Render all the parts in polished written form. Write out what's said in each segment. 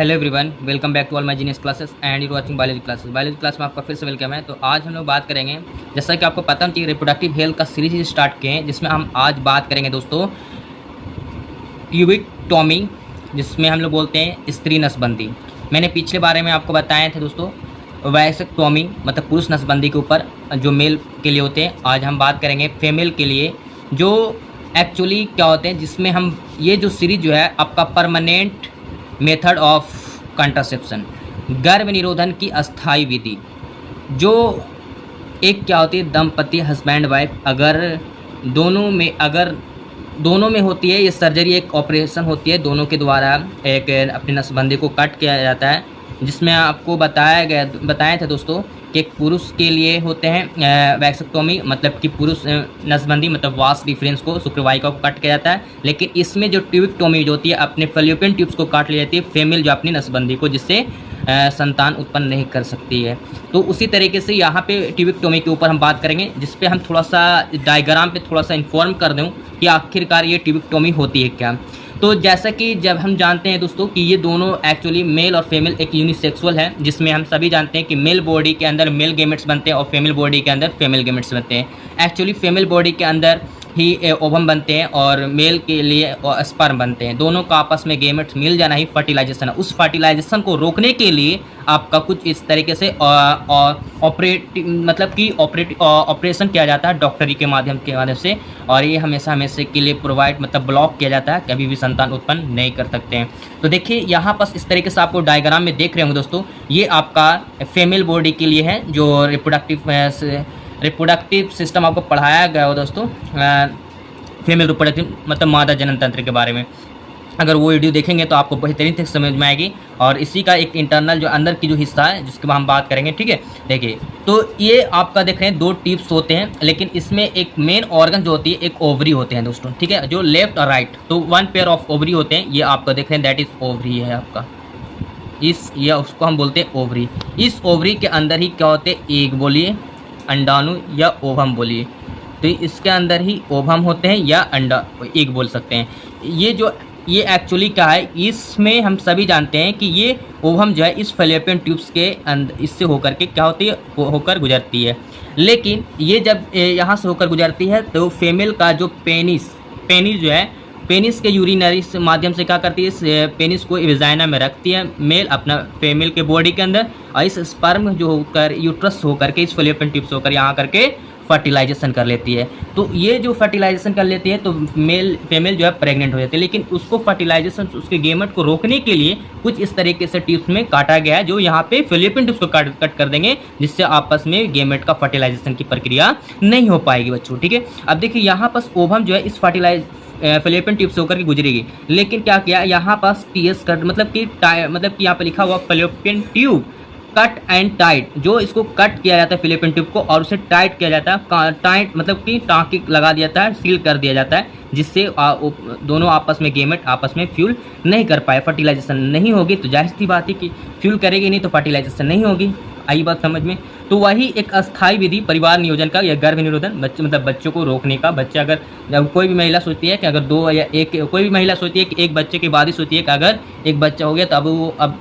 Hello everyone, welcome back to all my genius classes and you watching biology classes. Biology class में आपका फिर से welcome है। तो आज हम लोग बात करेंगे, जैसा कि आपको पता है, रिप्रोडक्टिव हेल्थ का सीरीज स्टार्ट किए हैं, जिसमें हम आज बात करेंगे दोस्तों ट्यूबिक्टोमी, जिसमें हम लोग बोलते हैं स्त्री नसबंदी। मैंने पिछले बारे में आपको बताए थे दोस्तों वैसेक्टोमी, मतलब पुरुष नसबंदी के ऊपर जो मेल के लिए होते हैं। आज हम बात करेंगे फीमेल के लिए, जो एक्चुअली क्या होते हैं, जिसमें हम ये जो सीरीज जो है आपका परमानेंट मेथड ऑफ कंट्रासेप्शन, गर्भ निरोधन की अस्थाई विधि, जो एक क्या होती है दंपति हस्बैंड वाइफ अगर दोनों में होती है, ये सर्जरी एक ऑपरेशन होती है, दोनों के द्वारा एक अपनी नसबंदी को कट किया जाता है। जिसमें आपको बताए थे दोस्तों कि एक पुरुष के लिए होते हैं वैसेक्टोमी, मतलब कि पुरुष नसबंदी मतलब वास डिफरेंस को, शुक्रवाहिका को कट किया जाता है। लेकिन इसमें जो ट्यूबिक्टोमी जो होती है अपने फैलोपियन ट्यूब्स को काट ली जाती है फीमेल जो अपनी नसबंदी को, जिससे संतान उत्पन्न नहीं कर सकती है। तो उसी तरीके से यहाँ पे ट्यूबिक्टोमी के ऊपर हम बात करेंगे, जिस पे हम थोड़ा सा डायग्राम पे थोड़ा सा इन्फॉर्म कर दूँ कि आखिरकार ये ट्यूबिक्टोमी होती है क्या। तो जैसा कि जब हम जानते हैं दोस्तों कि ये दोनों एक्चुअली मेल और फीमेल एक यूनिसेक्सुअल है, जिसमें हम सभी जानते हैं कि मेल बॉडी के अंदर मेल गेमेट्स बनते हैं और फीमेल बॉडी के अंदर फीमेल गेमेट्स बनते हैं। एक्चुअली फीमेल बॉडी के अंदर ही ओवम बनते हैं और मेल के लिए स्पर्म बनते हैं। दोनों का आपस में गेमेट्स मिल जाना ही फर्टिलाइजेशन है। उस फर्टिलाइजेशन को रोकने के लिए आपका कुछ इस तरीके से ऑपरेशन किया जाता है डॉक्टरी के माध्यम से, और ये हमेशा के लिए प्रोवाइड मतलब ब्लॉक किया जाता है, कभी भी संतान उत्पन्न नहीं कर सकते हैं। तो देखिए यहाँ पर इस तरीके से आपको डायग्राम में देख रहे होंगे दोस्तों, ये आपका फीमेल बॉडी के लिए है, जो रिप्रोडक्टिव सिस्टम आपको पढ़ाया गया हो दोस्तों, फीमेल रिप्रोडक्टिव मतलब मादा जनन तंत्र के बारे में। अगर वो वीडियो देखेंगे तो आपको बेहतरीन से समझ में आएगी। और इसी का एक इंटरनल जो अंदर की जो हिस्सा है, जिसके बाद हम बात करेंगे, ठीक है। देखिए तो ये आपका देख रहे हैं दो टिप्स होते हैं, लेकिन इसमें एक मेन ऑर्गन जो होती है एक ओवरी होते हैं दोस्तों, ठीक है, जो लेफ्ट और राइट, तो वन पेयर ऑफ ओवरी होते हैं। ये आपका देख रहे हैं दैट इज ओवरी है आपका, या उसको हम बोलते हैं ओवरी। इस ओवरी के अंदर ही क्या होते हैं, एग बोलिए, अंडाणु या ओवम बोलिए, तो इसके अंदर ही ओवम होते हैं या अंडा एग बोल सकते हैं। ये एक्चुअली क्या है, इसमें हम सभी जानते हैं कि ये ओवम जो है इस फैलोपियन ट्यूब्स के अंदर इससे होकर के क्या होती है, होकर गुजरती है। लेकिन ये जब यहाँ से होकर गुजरती है तो फीमेल का जो पेनिस जो है, पेनिस के यूरिनरी माध्यम से क्या करती है, इस पेनिस को विजाइना में रखती है मेल अपना फीमेल के बॉडी के अंदर, और इस स्पर्म जो होकर यूट्रस होकर के इस फैलोपियन ट्यूब्स होकर यहाँ करके फर्टिलाइजेशन कर लेती है। तो ये जो फर्टिलाइजेशन कर लेती है तो फीमेल जो है प्रेग्नेंट हो जाती है। लेकिन उसको फर्टिलाइजेशन उसके गेमेट को रोकने के लिए कुछ इस तरीके से ट्यूब्स में काटा गया है, जो यहाँ पे फैलोपियन ट्यूब्स को कट कर देंगे, जिससे आपस में गेमेट का फर्टिलाइजेशन की प्रक्रिया नहीं हो पाएगी बच्चों, ठीक है। अब देखिए यहाँ पर ओवम जो है इस फैलोपियन ट्यूब से होकर के गुजरेगी, लेकिन क्या किया यहाँ पास टीएस कट मतलब कि यहाँ पे लिखा हुआ fallopian tube cut and tight, जो इसको कट किया जाता है फैलोपियन ट्यूब को और उसे टाइट किया जाता है, टाइट मतलब कि टाँकी लगा दिया जाता है, सील कर दिया जाता है, जिससे दोनों आपस में गेमेट आपस में फ्यूल नहीं कर पाए, फर्टिलाइजेशन नहीं होगी। तो जाहिर सी बात है कि फ्यूल करेगी नहीं तो फर्टिलाइजेशन नहीं होगी। आई बात समझ में। तो वही एक अस्थाई विधि परिवार नियोजन का या गर्भ निरोधन, बच्चों को रोकने का। बच्चे अगर जब कोई भी महिला सोचती है कि अगर दो या एक, कोई भी महिला सोचती है कि एक बच्चे के बाद ही सोचती है कि अगर एक बच्चा हो गया तो अब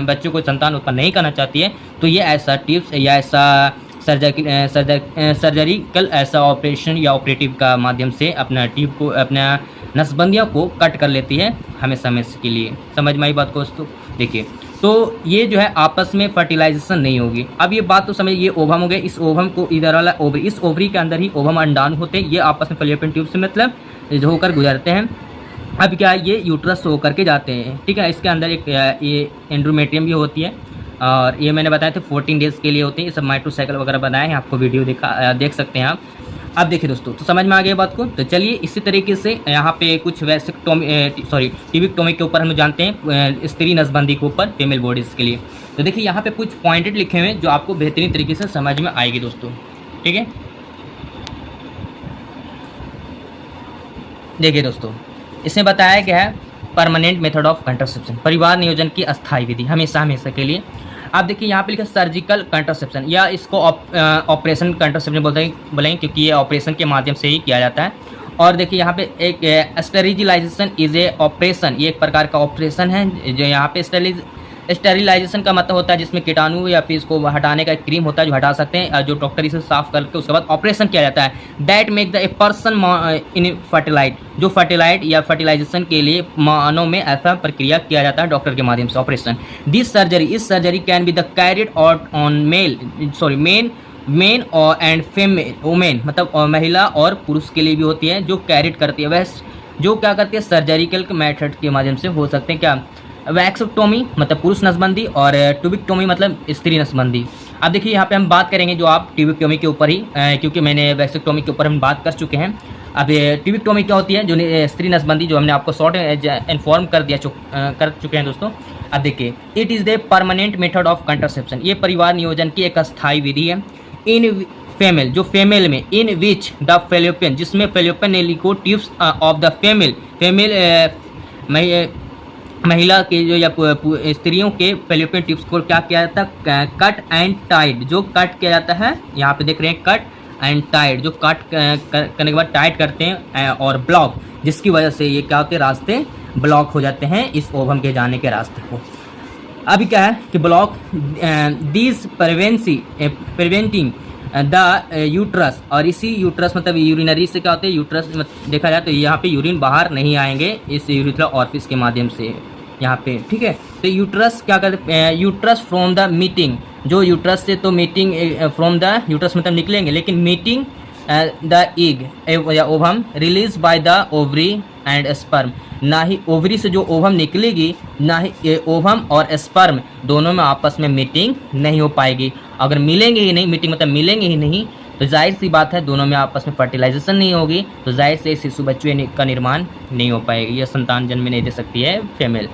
बच्चों को संतान उत्पन्न नहीं करना चाहती है, तो ये ऐसा टिप्स या ऐसा सर्जरिकल ऐसा ऑपरेशन या ऑपरेटिव का माध्यम से अपना ट्यूब को, अपना नसबंदियों को कट कर लेती है हमेशा के लिए। समझ में आई बात को दोस्तों। देखिए तो ये जो है आपस में फर्टिलाइजेशन नहीं होगी। अब ये बात तो समझ, ये ओवम हो गया, इस ओवम को इधर वाला ओवरी, इस ओवरी के अंदर ही ओवम अंडाणु होते हैं, ये आपस में फैलोपियन ट्यूब से मतलब होकर गुजरते हैं। अब क्या है, ये यूट्रस होकर के जाते हैं, ठीक है। इसके अंदर एक ये एंड्रोमेट्रियम भी होती है, और ये मैंने बताया था 14 डेज़ के लिए होते हैं। ये सब माइक्रोसाइकिल वगैरह बनाए हैं, आपको वीडियो देख सकते हैं आप। अब देखिए दोस्तों, तो समझ में आ गया बात को। तो चलिए इसी तरीके से यहाँ पे कुछ ट्यूबिक्टोमी के ऊपर हम जानते हैं स्त्री नसबंदी के ऊपर फीमेल बॉडीज़ के लिए। तो देखिए यहाँ पे कुछ पॉइंटेड लिखे हुए हैं जो आपको बेहतरीन तरीके से समझ में आएगी दोस्तों, ठीक है। देखिए दोस्तों, इसमें बताया गया है परमानेंट मेथड ऑफ कंट्रासेप्शन, परिवार नियोजन की अस्थायी विधि हमेशा के लिए। आप देखिए यहाँ पे लिखा सर्जिकल कंट्रासेप्शन, या इसको ऑपरेशन कंट्रासेप्शन बोलेंगे, क्योंकि ये ऑपरेशन के माध्यम से ही किया जाता है। और देखिए यहाँ पे एक स्टेरिलाइजेशन इज ए ऑपरेशन, ये एक प्रकार का ऑपरेशन है जो यहाँ पे स्टेरिलाइजेशन का मतलब होता है जिसमें कीटाणु या फिर इसको हटाने का एक क्रीम होता है जो हटा सकते हैं, जो डॉक्टर इसे साफ करके उसके बाद ऑपरेशन किया जाता है। That make the a person in फर्टिलाइट, जो फर्टिलाइट या फर्टिलाइजेशन के लिए मानव में ऐसा प्रक्रिया किया जाता है डॉक्टर के माध्यम से ऑपरेशन। दिस सर्जरी, इस surgery can be the carried out on main और एंड फेमेल वुमेन, मतलब महिला और पुरुष के लिए भी होती है जो कैरिड करती है। वह जो क्या करती है सर्जरिकल मेथड के माध्यम से हो सकते हैं क्या, वैक्सोटोमी मतलब पुरुष नसबंदी और ट्यूबिक्टोमी मतलब स्त्री नसबंदी। अब देखिए यहाँ पे हम बात करेंगे जो आप ट्यूबिक्टोमी के ऊपर ही, क्योंकि मैंने वैक्सोटोमी के ऊपर हम बात कर चुके हैं। अब ट्यूबिक्टोमी क्या होती है, जो स्त्री नसबंदी जो हमने आपको शॉर्ट इन्फॉर्म कर चुके हैं दोस्तों। अब देखिए it is the permanent method of contraception, ये परिवार नियोजन की एक अस्थायी विधि है। इन फीमेल, जो फीमेल में, इन विच द फेलोपियन, जिसमें फेलोपियन नेलिको ट्यूब्स ऑफ द महिला के जो या स्त्रियों के फेलोपियन ट्यूब्स को क्या किया जाता है, कट एंड टाइट, जो कट किया जाता है, यहाँ पे देख रहे हैं कट एंड टाइट, जो कट करने के बाद टाइट करते हैं और ब्लॉक, जिसकी वजह से ये क्या होते हैं रास्ते ब्लॉक हो जाते हैं इस ओवम के जाने के रास्ते को। अभी क्या है कि block this preventing the uterus, और इसी यूट्रस मतलब यूरिनरी से क्या होते हैं यूट्रस देखा जाए तो यहाँ पे यूरिन बाहर नहीं आएंगे इस यूरिथ्रा ऑरिफिस के माध्यम से यहाँ पे, ठीक है। तो यूट्रस क्या करते हैं, यूट्रस फ्रॉम द मीटिंग, जो यूट्रस से तो मीटिंग फ्रॉम द यूट्रस मतलब निकलेंगे, लेकिन मीटिंग द एग या ovum release by the ovary and sperm, ना ही ओवरी से जो ओवम निकलेगी ना ही ओवम और स्पर्म दोनों में आपस में मीटिंग नहीं हो पाएगी। अगर मिलेंगे ही नहीं, मीटिंग मतलब मिलेंगे ही नहीं, तो जाहिर सी बात है दोनों में आपस में फर्टिलाइजेशन नहीं होगी, तो जाहिर से शिशु बच्चे का निर्माण नहीं हो पाएगा, यह संतान जन्म नहीं दे सकती है फीमेल।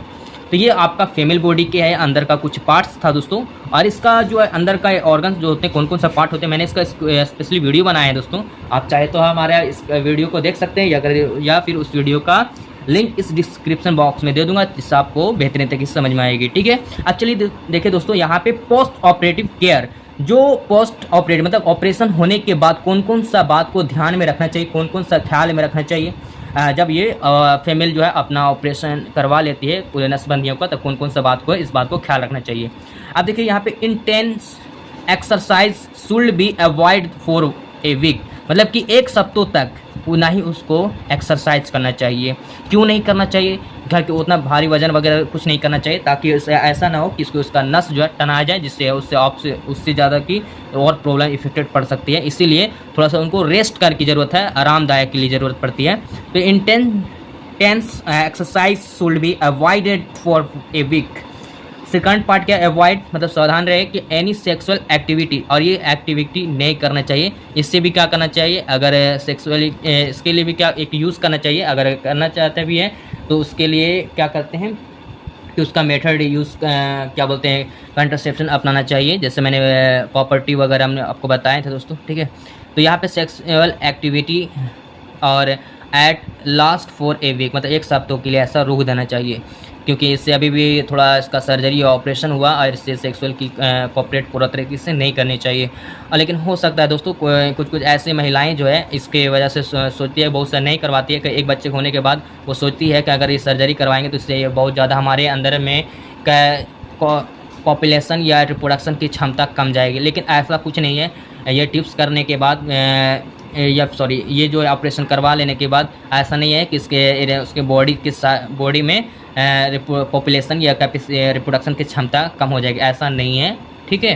तो ये आपका फीमेल बॉडी के है अंदर का कुछ पार्ट्स था दोस्तों। और इसका जो है अंदर का ऑर्गन्स जो होते हैं कौन कौन सा पार्ट होते हैं, मैंने इसका स्पेशली वीडियो बनाया है दोस्तों। आप चाहे तो हमारे इस वीडियो को देख सकते हैं या फिर उस वीडियो का लिंक इस डिस्क्रिप्शन बॉक्स में दे दूंगा, जिससे आपको बेहतरीन तरीके से समझ में आएगी, ठीक है। अब चलिए देखिए दोस्तों, यहाँ पे पोस्ट ऑपरेटिव केयर, जो पोस्ट ऑपरेटिव मतलब ऑपरेशन होने के बाद कौन कौन सा बात को ध्यान में रखना चाहिए, कौन कौन सा ख्याल में रखना चाहिए जब ये फीमेल जो है अपना ऑपरेशन करवा लेती है पूरे नसबंदियों का, तब कौन कौन सा बात को इस बात को ख्याल रखना चाहिए। अब देखिए यहाँ पे intense exercise should be avoid for a week, मतलब कि एक सप्ताह तक ना ही उसको एक्सरसाइज करना चाहिए। क्यों नहीं करना चाहिए, घर के उतना भारी वजन वगैरह कुछ नहीं करना चाहिए, ताकि ऐसा ना हो कि उसका नस जो है टना जाए, जिससे उससे ज़्यादा की और प्रॉब्लम इफेक्टेड पड़ सकती है। इसीलिए थोड़ा सा उनको रेस्ट करने की ज़रूरत है, आरामदायक के लिए ज़रूरत पड़ती है। तो intense exercise should be avoided for a week. Second part क्या, अवॉइड मतलब सावधान रहे कि एनी सेक्सुअल एक्टिविटी, और ये एक्टिविटी नहीं करना चाहिए। इससे भी क्या करना चाहिए, अगर सेक्सुअली इसके लिए भी क्या एक यूज़ करना चाहिए, अगर करना चाहते भी हैं तो उसके लिए क्या करते हैं कि उसका मेथड यूज़ क्या बोलते हैं कंट्रासेप्शन अपनाना चाहिए, जैसे मैंने प्रॉपर्टी वगैरह हमने आपको बताए थे दोस्तों, ठीक है। तो यहाँ पे सेक्सुअल एक्टिविटी और at last for a week, मतलब एक सप्ताह के लिए ऐसा रोक देना चाहिए, क्योंकि इससे अभी भी थोड़ा इसका सर्जरी या ऑपरेशन हुआ और इससे सेक्सुअल की कॉपरेट पूरा तरीके से नहीं करनी चाहिए। लेकिन हो सकता है दोस्तों कुछ ऐसी महिलाएं जो है इसके वजह से सोचती है, बहुत सा नहीं करवाती है कि एक बच्चे होने के बाद वो सोचती है कि अगर ये सर्जरी करवाएंगे तो इससे बहुत ज़्यादा हमारे अंदर में पॉपुलेशन या रिप्रोडक्शन की क्षमता कम जाएगी। लेकिन ऐसा कुछ नहीं है, ये टिप्स करने के बाद ये जो ऑपरेशन करवा लेने के बाद ऐसा नहीं है कि उसके बॉडी में पॉपुलेशन या रिप्रोडक्शन की क्षमता कम हो जाएगी, ऐसा नहीं है, ठीक है।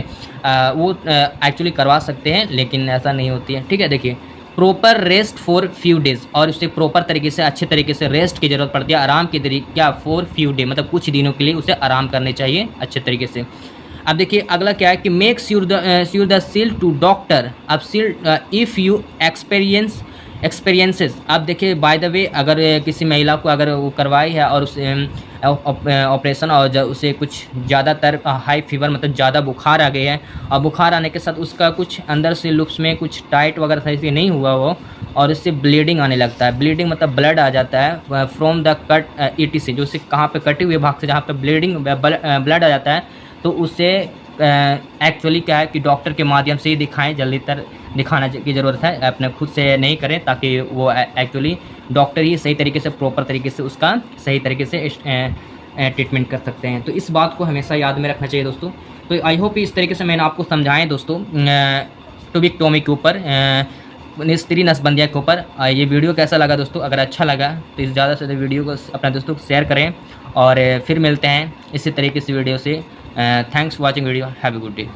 वो एक्चुअली करवा सकते हैं, लेकिन ऐसा नहीं होती है, ठीक है। देखिए proper rest for few days, और उसे प्रॉपर तरीके से अच्छे तरीके से रेस्ट की ज़रूरत पड़ती है, आराम के तरीके क्या फॉर फ्यू डे मतलब कुछ दिनों के लिए उसे आराम करने चाहिए अच्छे तरीके से। अब देखिए अगला क्या है कि make sure the seal to doctor. अब सील इफ़ यू एक्सपीरियंसेस, अब देखिए बाय द वे अगर किसी महिला को अगर वो करवाई है और उसे ऑपरेशन और उसे कुछ ज़्यादातर हाई फीवर मतलब ज़्यादा बुखार आ गई है, और बुखार आने के साथ उसका कुछ अंदर से लुप्स में कुछ टाइट वगैरह सही से नहीं हुआ हो और इससे ब्लीडिंग आने लगता है, ब्लीडिंग मतलब ब्लड आ जाता है फ्रॉम द कट ETC, जो उससे कहाँ पे कटे हुए भाग से जहाँ पे ब्लीडिंग ब्लड आ जाता है, तो उसे एक्चुअली क्या है कि डॉक्टर के माध्यम से ही दिखाएं, जल्दी तर दिखाना की ज़रूरत है, अपने खुद से नहीं करें, ताकि वो एक्चुअली डॉक्टर ही सही तरीके से प्रॉपर तरीके से उसका सही तरीके से ट्रीटमेंट कर सकते हैं। तो इस बात को हमेशा याद में रखना चाहिए दोस्तों। तो आई होप इस तरीके से मैंने आपको समझाएं दोस्तों ट्यूबिक्टोमी के ऊपर, स्त्री नसबंदियाँ के ऊपर। ये वीडियो कैसा लगा दोस्तों? अगर अच्छा लगा तो इस ज़्यादा से ज़्यादा वीडियो को अपने दोस्तों को शेयर करें, और फिर मिलते हैं इसी तरीके से वीडियो से। Thanks for watching video, have a good day.